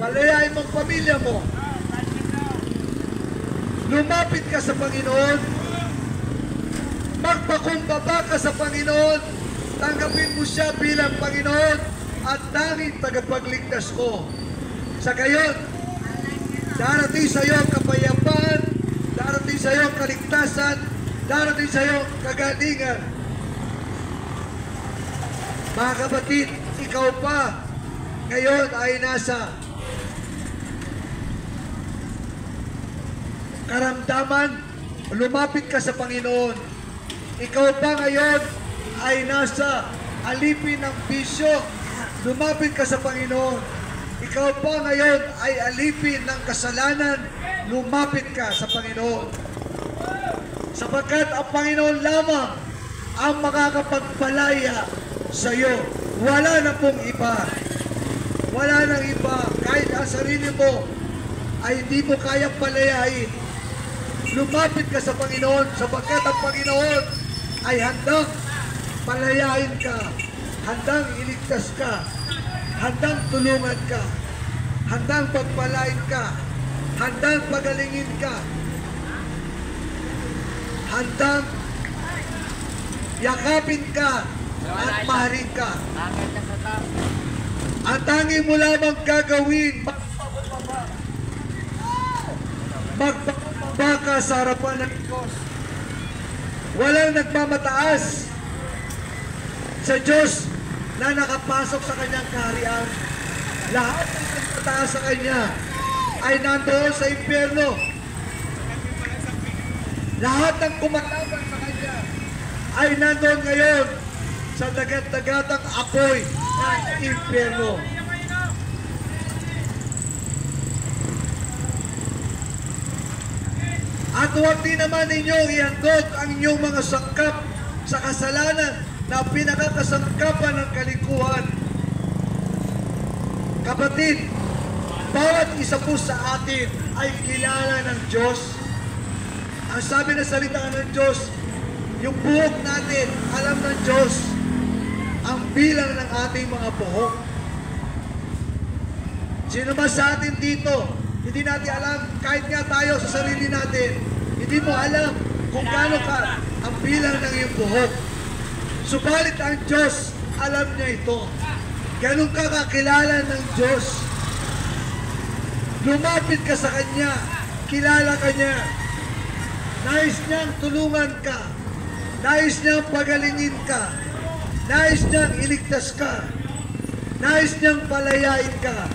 Palayain mo ang pamilya mo. Lumapit ka sa Panginoon. Magpakumbaba ka sa Panginoon. Tanggapin mo siya bilang Panginoon at tanging tagapagligtas ko. Sa gayon, darating sa iyo ang kapayapaan, darating sa iyo ang kaligtasan, darating sa iyo ang kagalingan. Mga kapatid, ikaw pa ngayon ay nasa karamdaman, lumapit ka sa Panginoon. Ikaw pa ngayon ay nasa alipin ng bisyo, lumapit ka sa Panginoon. Ikaw pa ngayon ay alipin ng kasalanan, lumapit ka sa Panginoon. Sapagkat ang Panginoon lamang ang makakapagpalaya sa iyo. Wala na pong iba. Wala nang iba. Kahit ang sarili mo ay hindi mo kayang palayain, lumapit ka sa Panginoon sapagkat ang Panginoon ay handang palayain ka, handang iligtas ka, handang tulungan ka, handang pagpalain ka, handang pagalingin ka, handang yakapin ka at mahalin ka. Ang tanging mo lamang gagawin, magpapaba ka sa harapan ng Diyos. Walang nagmamataas sa Diyos na nakapasok sa kanyang kaharian. Lahat ng nagmataas sa kanya ay nandoon sa impyerno. Lahat ng kumalaban sa kanya ay nandoon ngayon sa dagat-dagatang apoy ng impyerno. At huwag din naman ninyong ihandog ang inyong mga sangkap sa kasalanan na pinakakasangkapan ng kalikuhan. Kapatid, bawat isa po sa atin ay kilala ng Diyos. Ang sabi na salita ng Diyos, yung buhok natin, alam ng Diyos ang bilang ng ating mga buhok. Sino ba sa atin dito, hindi natin alam, kahit nga tayo sa sarili natin, hindi mo alam kung gaano ka ang bilang ng iyong buhok. Subalit ang Diyos, alam niya ito. Ganun ka kakilala ng Diyos. Lumapit ka sa Kanya, kilala ka niya. Nais niyang tulungan ka, nais niyang pagalingin ka, nais niyang iligtas ka, nais niyang palayain ka.